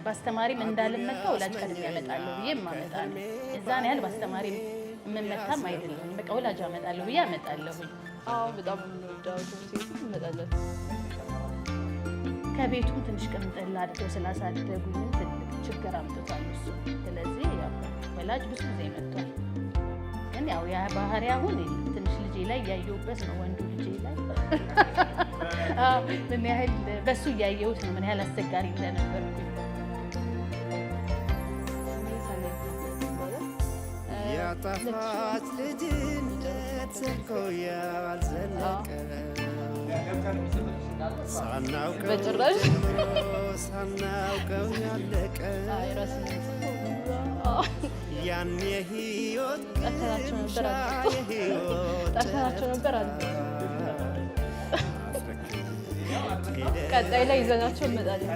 ባስተማሪም እንዳልመታ ወላጅ ቀድሜ ያመጣለሁ ብዬ ማመጣለሁ እዛን ያህል ባስተማሪ መመታም አይደለም በቃ ወላጅ አመጣለሁ ብዬ አመጣለሁ በጣም እንደው ትምህርት እንመጣለን ከቤቱ ትንሽ ቀምጠላ አድርገው ስላሳደጉኝ ትልቅ ችግር አምጥቷል እሱ ስለዚህ ያው ወላጅ ብዙ ጊዜ መጥቷል ግን ያው ያ ባህሪ አሁን ትንሽ ልጄ ላይ ያየሁበት ነው ወንዱ ልጄ ላይ ምን ያህል በሱ ያየሁት ነው ምን ያህል አስቸጋሪ እንደነበርኩ ያጣፋት ልጅነት ሰኮያ አልዘለቀ በጭራሽ ሳናውቀው ያለቀ ያን የህይወት ጠርተናቸው ነበር አለ ቀጣይ ላይ ይዘናቸው እንመጣለን